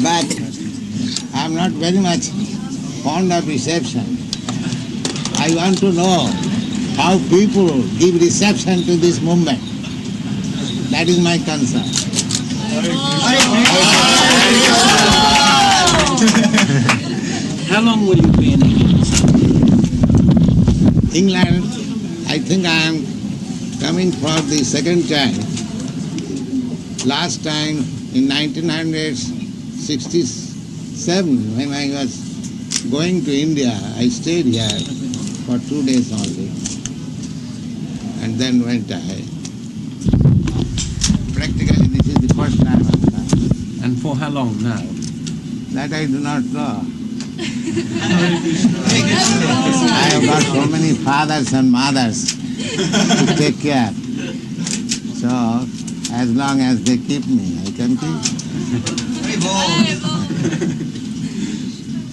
but I am not very much fond of reception. I want to know how people give reception to this movement. That is my concern. How long will you be in England? England, I think I am coming for the second time. Last time in 1967, when I was going to India, I stayed here for 2 days only, and then went ahead. Practically this is the first time I've come. And for how long now? That I do not know. I have got so many fathers and mothers to take care. So, as long as they keep me, I can keep.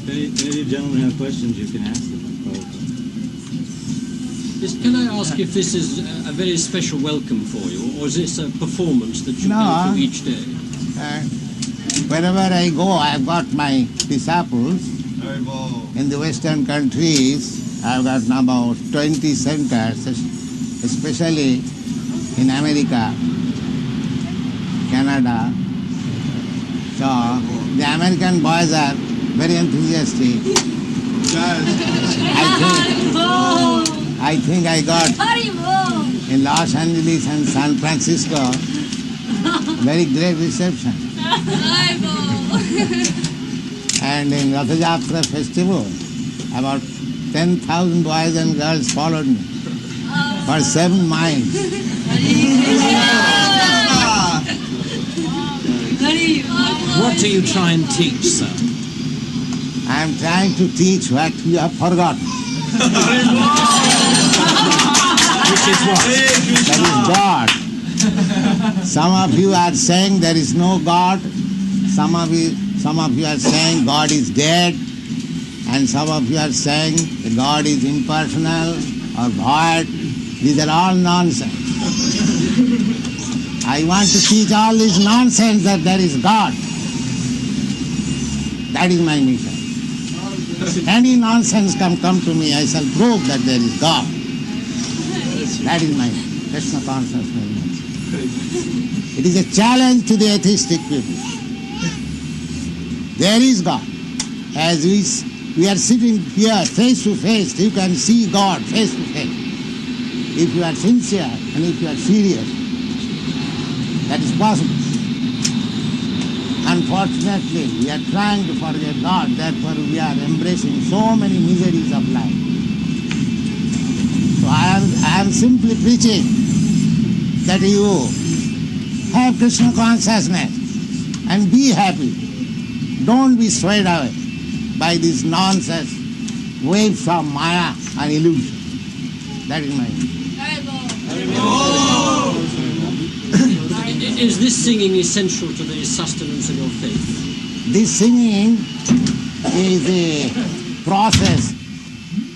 Any of you gentlemen have questions, you can ask them. Can I ask if this is a very special welcome for you, or is this a performance that you No. go through each day? Wherever I go, I've got my disciples. In the Western countries, I've got about 20 centers, especially in America, Canada. So the American boys are very enthusiastic. I think I got in Los Angeles and San Francisco very great reception. And in Ratha Yatra festival, about 10,000 boys and girls followed me for 7 miles. What do you try and teach, sir? I am trying to teach what you have forgotten. Which is what? That is God. Some of you are saying there is no God. Some of you are saying God is dead. And some of you are saying that God is impersonal or void. These are all nonsense. I want to teach all this nonsense that there is God. That is my mission. Any nonsense can come to me, I shall prove that there is God. That is my Krishna consciousness. It is a challenge to the atheistic people. There is God. As we are sitting here face to face, you can see God face to face. If you are sincere and if you are serious, that is possible. Unfortunately, we are trying to forget God, therefore we are embracing so many miseries of life. So I am simply preaching that you have Krishna consciousness and be happy. Don't be swayed away by this nonsense, waves of Maya and illusion. That is my mission. Is this singing essential to the sustenance of your faith? This singing is a process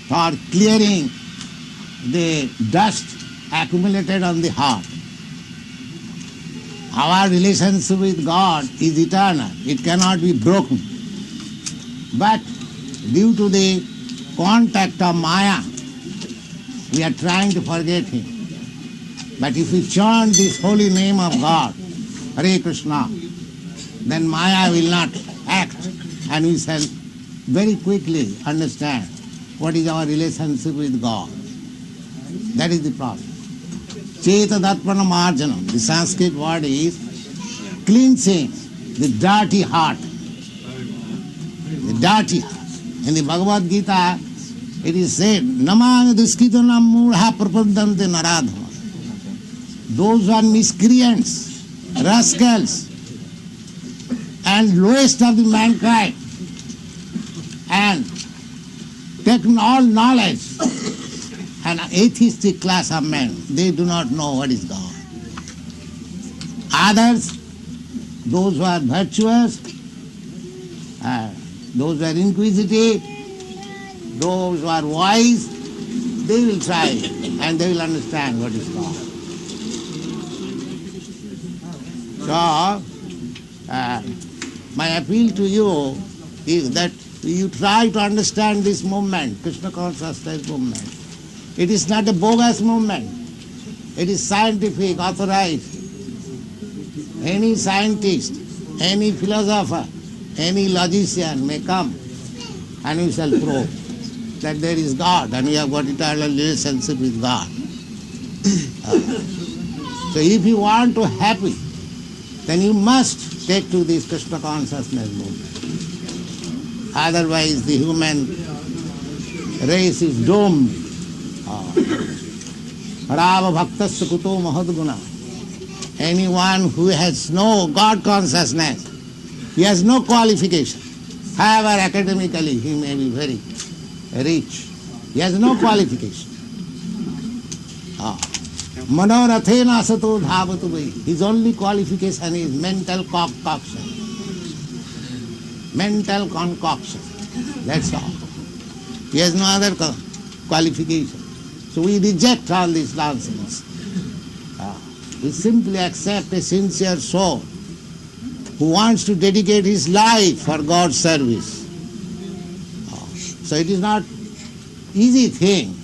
for clearing the dust accumulated on the heart. Our relationship with God is eternal. It cannot be broken. But due to the contact of Maya, we are trying to forget Him. But if we chant this holy name of God, Hare Krishna, then Maya will not act, and we shall very quickly understand what is our relationship with God. That is the process. Chetadatpana marjanam, the Sanskrit word is cleansing the dirty heart. The dirty heart. In the Bhagavad Gita, it is said, Namami duskitanam mudha prapadante naradhama. Those who are miscreants, rascals, and lowest of the mankind, and taken all knowledge, an atheistic class of men, they do not know what is God. Others, those who are virtuous, those who are inquisitive, those who are wise, they will try and they will understand what is God. So, my appeal to you is that you try to understand this movement, Krishna consciousness movement. It is not a bogus movement. It is scientific, authorized. Any scientist, any philosopher, any logician may come and we shall prove that there is God and we have got eternal relationship with God. So if you want to happy, then you must take to this Krishna consciousness movement. Otherwise the human race is doomed. Rava bhaktasya kuto mahadguna. Anyone who has no God consciousness, he has no qualification. However, academically he may be very rich. He has no qualification. Manorathena sato dhavatu vai. His only qualification is mental concoction. Mental concoction. That's all. He has no other qualification. So we reject all this nonsense. We simply accept a sincere soul who wants to dedicate his life for God's service. So it is not easy thing.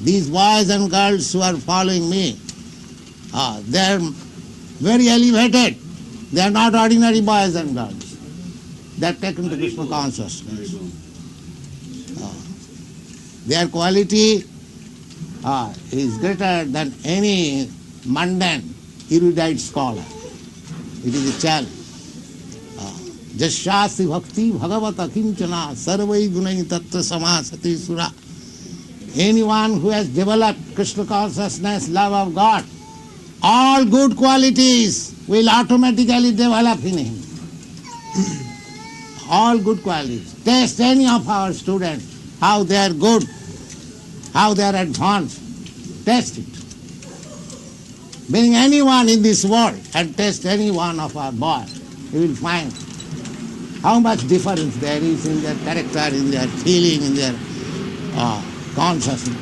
These boys and girls who are following me, they are very elevated. They are not ordinary boys and girls. They are taken to Krishna consciousness. Their quality is greater than any mundane, erudite scholar. It is a challenge. Jasyasti bhakti bhagavata kinchana sarvai gunai tattva samasati sura. Anyone who has developed Krishna consciousness, love of God, all good qualities will automatically develop in him. All good qualities. Test any of our students, how they are good, how they are advanced. Test it. Bring anyone in this world and test any one of our boys. You will find how much difference there is in their character, in their feeling, in their consciousness.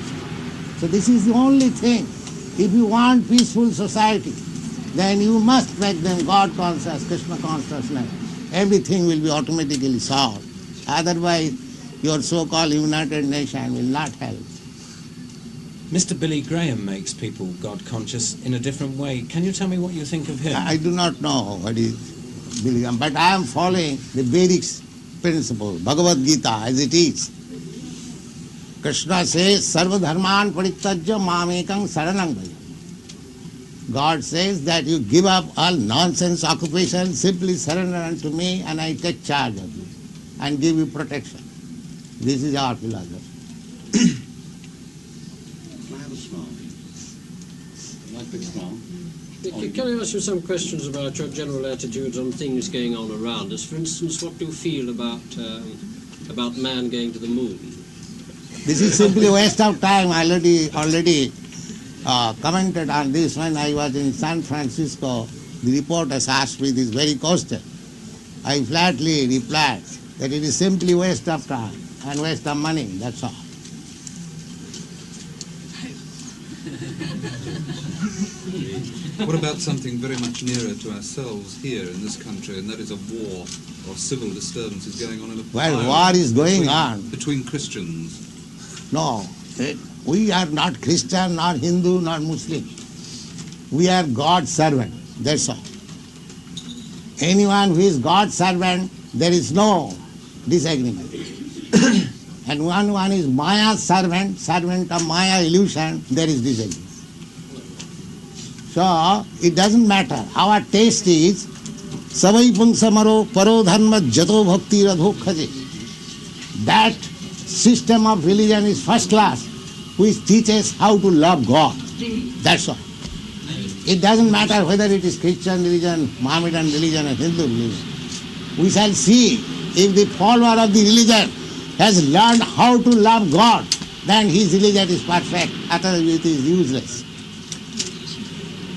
So this is the only thing. If you want peaceful society, then you must make them God conscious, Krishna consciousness. Everything will be automatically solved. Otherwise, your so-called United Nations will not help. Mr. Billy Graham makes people God conscious in a different way. Can you tell me what you think of him? I do not know what is Billy Graham, but I am following the Vedic principle, Bhagavad Gita, as it is. Krishna says, Sarva dharman parityajya mamekam saranam bhaja. God says that you give up all nonsense occupation, simply surrender unto me and I take charge of you and give you protection. This is our philosophy. Can I ask you some questions about your general attitudes on things going on around us? For instance, what do you feel about man going to the moon? This is simply a waste of time. I already commented on this when I was in San Francisco. The reporters asked me this very question. I flatly replied that it is simply waste of time and waste of money, that's all. What about something very much nearer to ourselves here in this country, and that is a war or civil disturbances going on in the Well, war is going on. Between Christians. No, we are not Christian, not Hindu, not Muslim. We are God's servant, that's all. Anyone who is God's servant, there is no disagreement. And one is Maya's servant, servant of Maya illusion, there is disagreement. So, it doesn't matter. Our taste is Savai Pungsamaro Paro Dharma Jato Bhakti Radho Khaje. That system of religion is first class, which teaches how to love God. That's all. It doesn't matter whether it is Christian religion, Mohammedan religion, or Hindu religion. We shall see if the follower of the religion has learned how to love God, then his religion is perfect, otherwise it is useless.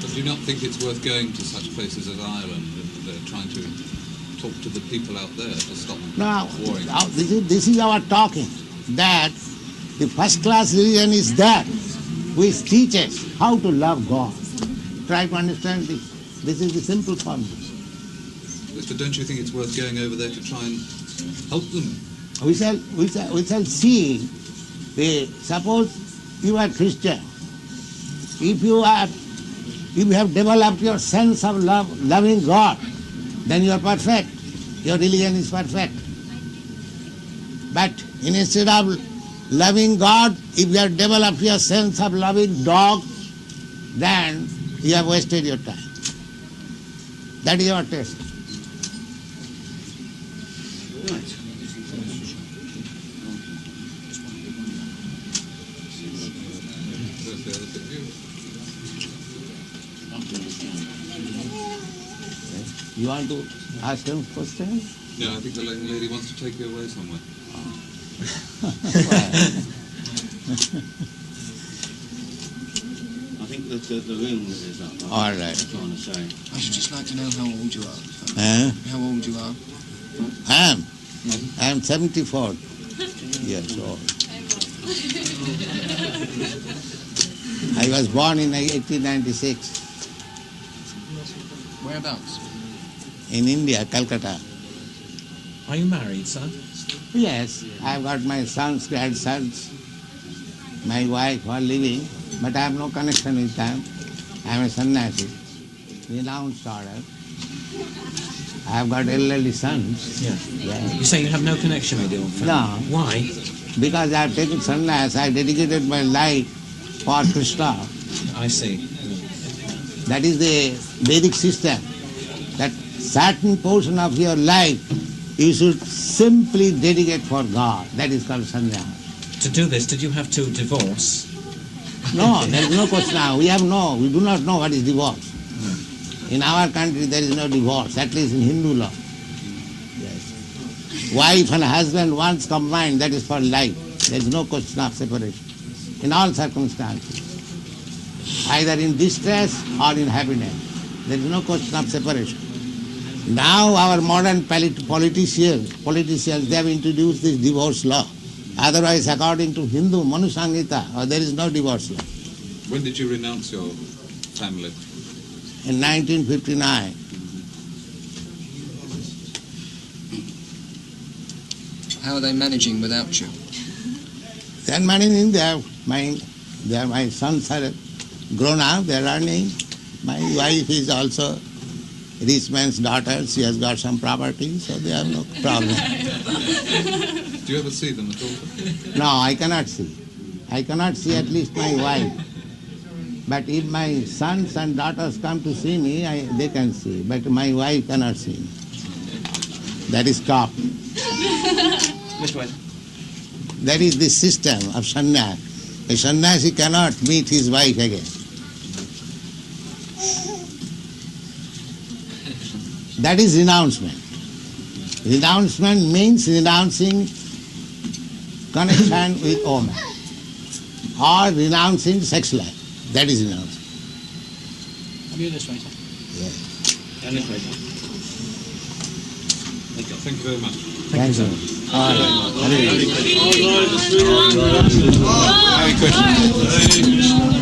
But do you not think it's worth going to such places as Ireland and trying to talk to the people out there to stop warring? Now this is our talking, that the first class religion is that which teaches how to love God. Try to understand this. This is the simple formula. but don't you think it's worth going over there to try and help them? We shall see. Suppose you are Christian. If you have developed your sense of loving God, then you are perfect. Your religion is perfect. But instead of loving God, if you have developed your sense of loving dog, then you have wasted your time. That is your test. There's the other bit view. You want to ask him question? No, I think the lady wants to take you away somewhere. I think that the room is up. All right. I'm trying to say. I should just like to know how old you are. Huh? How old you are. I am 74 years old. I was born in 1896 Whereabouts? in India, Calcutta. Are you married, sir? Yes, I've got my sons, grandsons, my wife who are living, but I have no connection with them. I am a sannyasi, renounced order. I have got elderly sons. Yeah. Yeah. You say you have no connection with your family? No. Why? Because I have taken sannyas, I dedicated my life for Krishna. I see. That is the Vedic system, that certain portion of your life you should simply dedicate for God. That is called sannyas. To do this, did you have to divorce? No, there is no question now. We do not know what is divorce. In our country there is no divorce, at least in Hindu law. Yes. Wife and husband once combined, that is for life. There is no question of separation. In all circumstances. Either in distress or in happiness. There is no question of separation. Now our modern politicians, they have introduced this divorce law. Otherwise, according to Hindu Manu Samhita, there is no divorce law. When did you renounce your family? In 1959. How are they managing without you? They are managing, my sons are grown up, they are earning. My wife is also a rich man's daughter, she has got some property, so they have no problem. Do you ever see them at all? No, I cannot see. I cannot see at least my wife. But if my sons and daughters come to see me, they can see. But my wife cannot see me. That is top. That is the system of sannyas. A sannyasi cannot meet his wife again. That is renouncement. Renouncement means renouncing connection with woman or renouncing sex life. That is renouncement. Come here this way, sir. And this way. Thank you very much. Thank you. Hare Krishna.